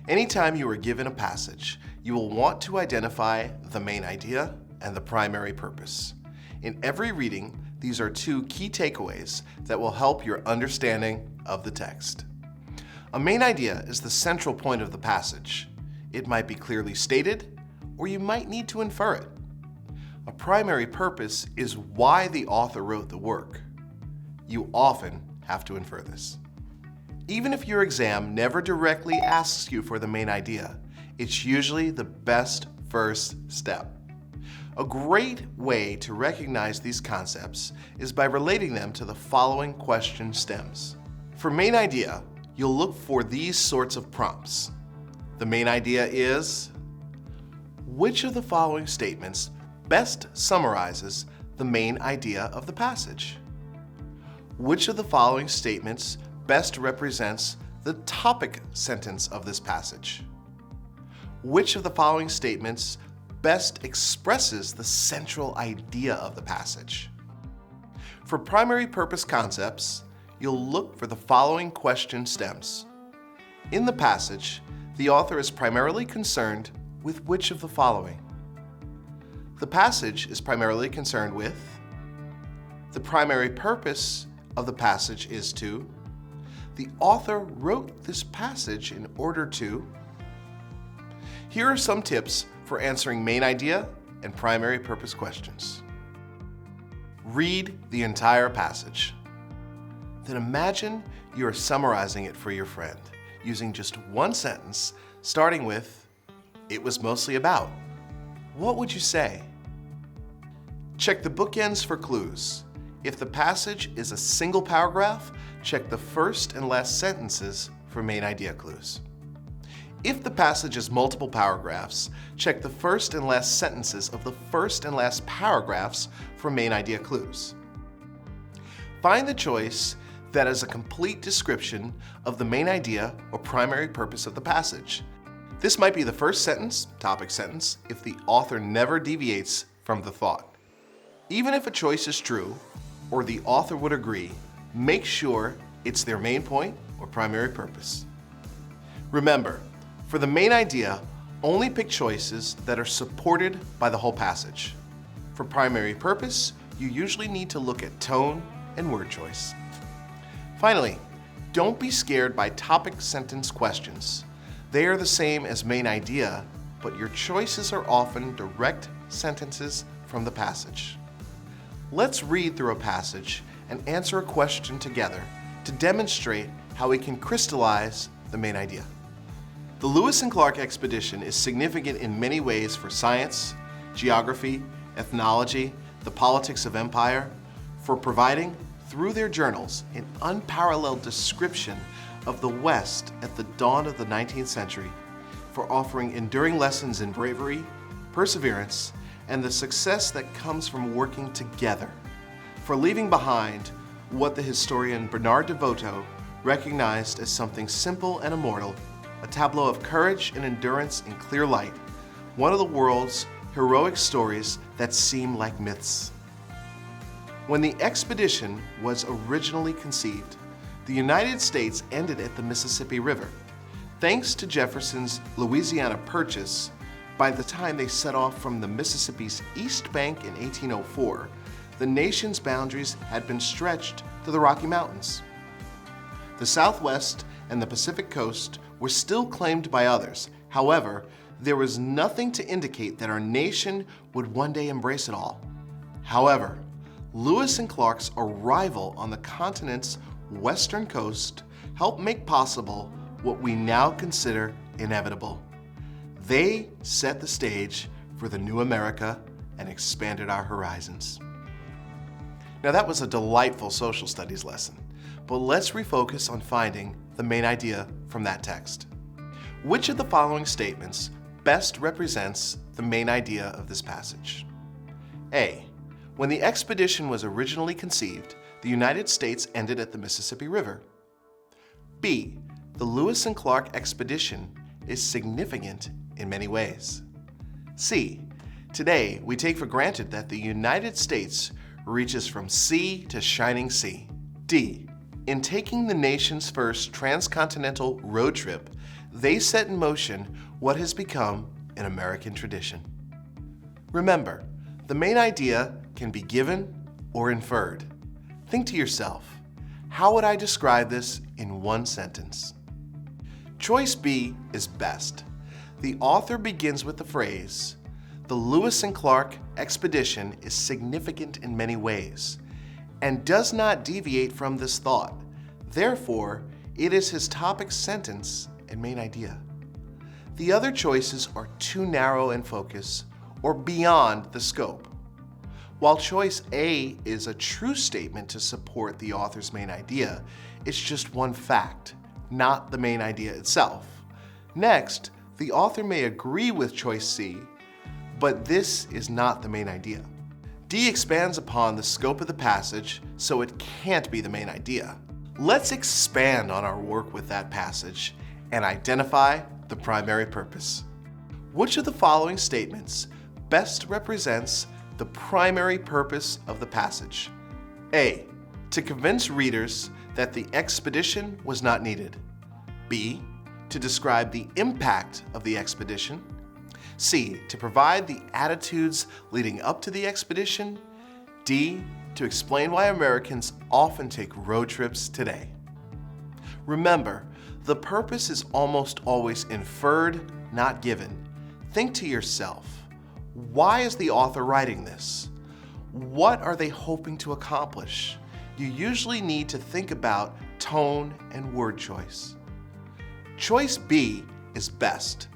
Anytime you are given a passage, you will want to identify the main idea and the primary purpose. In every reading, these are two key takeaways that will help your understanding of the text. A main idea is the central point of the passage. It might be clearly stated, or you might need to infer it. A primary purpose is why the author wrote the work. You often have to infer this. Even if your exam never directly asks you for the main idea, it's usually the best first step. A great way to recognize these concepts is by relating them to the following question stems. For main idea, you'll look for these sorts of prompts. The main idea is, which of the following statements best summarizes the main idea of the passage? Which of the following statements best represents the topic sentence of this passage? Which of the following statements best expresses the central idea of the passage? For primary purpose concepts, you'll look for the following question stems. In the passage, the author is primarily concerned with which of the following? The passage is primarily concerned with, the primary purpose of the passage is to, the author wrote this passage in order to. Here are some tips for answering main idea and primary purpose questions. Read the entire passage. Then imagine you are summarizing it for your friend using just one sentence, starting with, "It was mostly about." What would you say? Check the bookends for clues. If the passage is a single paragraph, check the first and last sentences for main idea clues. If the passage is multiple paragraphs, check the first and last sentences of the first and last paragraphs for main idea clues. Find the choice that is a complete description of the main idea or primary purpose of the passage. This might be the first sentence, topic sentence, if the author never deviates from the thought. Even if a choice is true, or the author would agree, make sure it's their main point or primary purpose. Remember, for the main idea, only pick choices that are supported by the whole passage. For primary purpose, you usually need to look at tone and word choice. Finally, don't be scared by topic sentence questions. They are the same as main idea, but your choices are often direct sentences from the passage. Let's read through a passage and answer a question together to demonstrate how we can crystallize the main idea. The Lewis and Clark expedition is significant in many ways for science, geography, ethnology, the politics of empire, for providing, through their journals, an unparalleled description of the West at the dawn of the 19th century, for offering enduring lessons in bravery, perseverance, and the success that comes from working together, for leaving behind what the historian Bernard DeVoto recognized as something simple and immortal, a tableau of courage and endurance in clear light, one of the world's heroic stories that seem like myths. When the expedition was originally conceived, the United States ended at the Mississippi River. Thanks to Jefferson's Louisiana Purchase, by the time they set off from the Mississippi's east bank in 1804, the nation's boundaries had been stretched to the Rocky Mountains. The Southwest and the Pacific coast were still claimed by others. However, there was nothing to indicate that our nation would one day embrace it all. However, Lewis and Clark's arrival on the continent's western coast helped make possible what we now consider inevitable. They set the stage for the new America and expanded our horizons. Now that was a delightful social studies lesson, but let's refocus on finding the main idea from that text. Which of the following statements best represents the main idea of this passage? A. When the expedition was originally conceived, the United States ended at the Mississippi River. B. The Lewis and Clark expedition is significant in many ways. C. Today, we take for granted that the United States reaches from sea to shining sea. D. In taking the nation's first transcontinental road trip, They set in motion what has become an American tradition. Remember, the main idea can be given or inferred. Think to yourself, how would I describe this in one sentence? Choice B is best. The author begins with the phrase, "The Lewis and Clark expedition is significant in many ways," and does not deviate from this thought. Therefore, it is his topic sentence and main idea. The other choices are too narrow in focus or beyond the scope. While choice A is a true statement to support the author's main idea, it's just one fact, not the main idea itself. Next, the author may agree with choice C, but this is not the main idea. D expands upon the scope of the passage, so it can't be the main idea. Let's expand on our work with that passage and identify the primary purpose. Which of the following statements best represents the primary purpose of the passage? A, to convince readers that the expedition was not needed. B, to describe the impact of the expedition. C, to provide the attitudes leading up to the expedition. D, to explain why Americans often take road trips today. Remember, the purpose is almost always inferred, not given. Think to yourself, why is the author writing this? What are they hoping to accomplish? You usually need to think about tone and word choice. Choice B is best.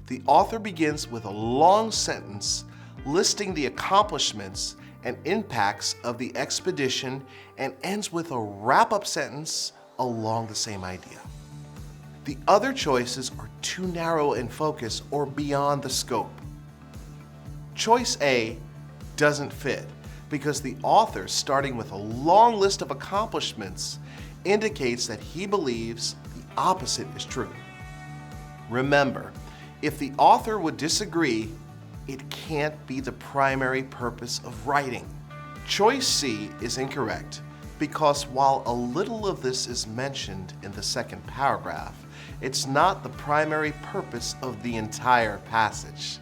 The author begins with a long sentence listing the accomplishments and impacts of the expedition and ends with a wrap-up sentence along the same idea. The other choices are too narrow in focus or beyond the scope. Choice A doesn't fit because the author, starting with a long list of accomplishments, indicates that he believes the opposite is true. Remember, if the author would disagree, it can't be the primary purpose of writing. Choice C is incorrect because while a little of this is mentioned in the second paragraph, it's not the primary purpose of the entire passage.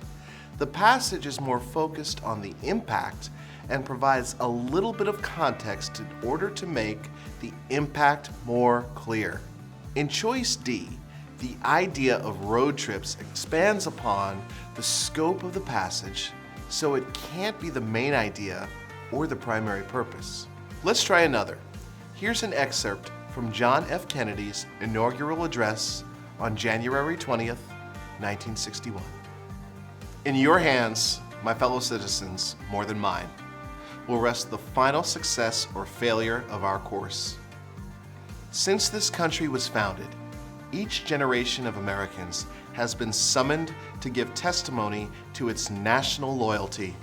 The passage is more focused on the impact and provides a little bit of context in order to make the impact more clear. In choice D, the idea of road trips expands upon the scope of the passage, so it can't be the main idea or the primary purpose. Let's try another. Here's an excerpt from John F. Kennedy's inaugural address on January 20th, 1961. In your hands, my fellow citizens, more than mine, will rest the final success or failure of our course. Since this country was founded, each generation of Americans has been summoned to give testimony to its national loyalty.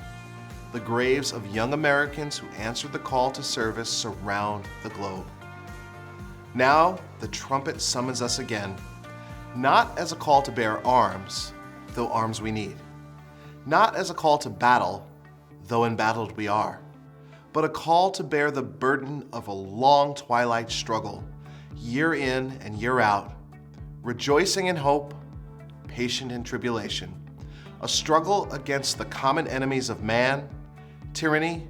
The graves of young Americans who answered the call to service surround the globe. Now, the trumpet summons us again, not as a call to bear arms, though arms we need. Not as a call to battle, though embattled we are, but a call to bear the burden of a long twilight struggle, year in and year out, rejoicing in hope, patient in tribulation, a struggle against the common enemies of man, tyranny,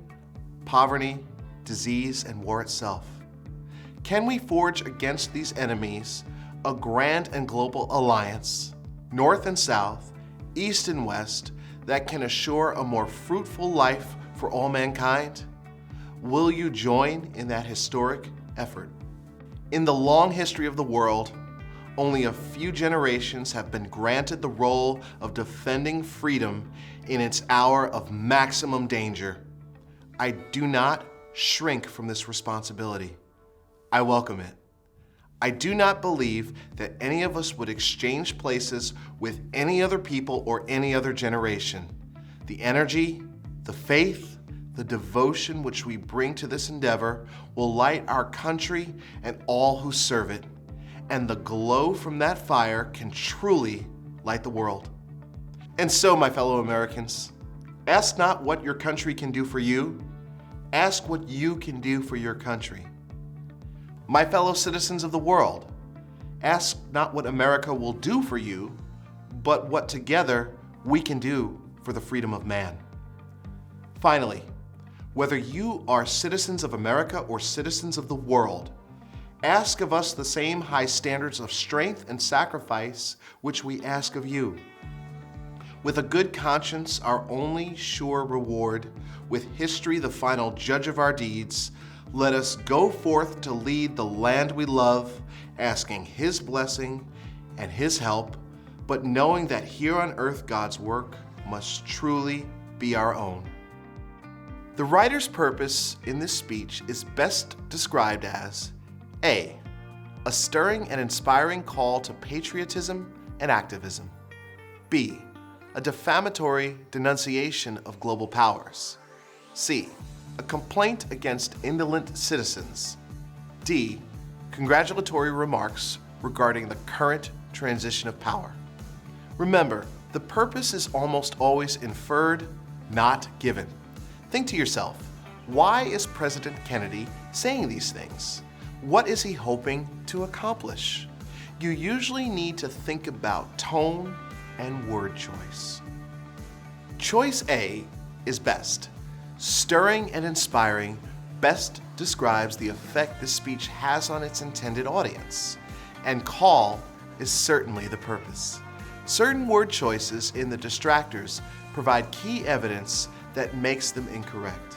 poverty, disease, and war itself. Can we forge against these enemies a grand and global alliance, north and south, east and west, that can assure a more fruitful life for all mankind? Will you join in that historic effort? In the long history of the world, only a few generations have been granted the role of defending freedom in its hour of maximum danger. I do not shrink from this responsibility. I welcome it. I do not believe that any of us would exchange places with any other people or any other generation. The energy, the faith, the devotion which we bring to this endeavor will light our country and all who serve it, and the glow from that fire can truly light the world. And so, my fellow Americans, ask not what your country can do for you, ask what you can do for your country. My fellow citizens of the world, Ask not what America will do for you, but what together we can do for the freedom of man. Finally, whether you are citizens of America or citizens of the world, ask of us the same high standards of strength and sacrifice which we ask of you. With a good conscience, our only sure reward, with history the final judge of our deeds, let us go forth to lead the land we love, asking His blessing and His help, but knowing that here on earth God's work must truly be our own. The writer's purpose in this speech is best described as A stirring and inspiring call to patriotism and activism. B, a defamatory denunciation of global powers. C, a complaint against indolent citizens. D, congratulatory remarks regarding the current transition of power. Remember, the purpose is almost always inferred, not given. Think to yourself, why is President Kennedy saying these things? What is he hoping to accomplish? You usually need to think about tone and word choice. Choice A is best. Stirring and inspiring best describes the effect this speech has on its intended audience. And call is certainly the purpose. Certain word choices in the distractors provide key evidence that makes them incorrect.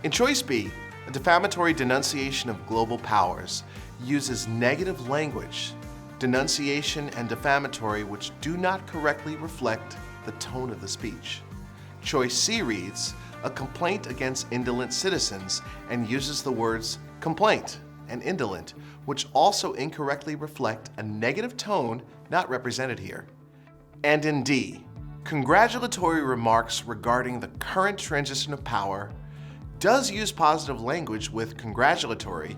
In choice B, a defamatory denunciation of global powers uses negative language, denunciation and defamatory which do not correctly reflect the tone of the speech. Choice C reads, a complaint against indolent citizens, and uses the words complaint and indolent, which also incorrectly reflect a negative tone not represented here. And in D, congratulatory remarks regarding the current transition of power does use positive language with congratulatory,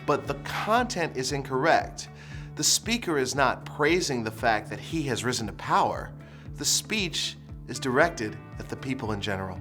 but the content is incorrect. The speaker is not praising the fact that he has risen to power. The speech is directed at the people in general.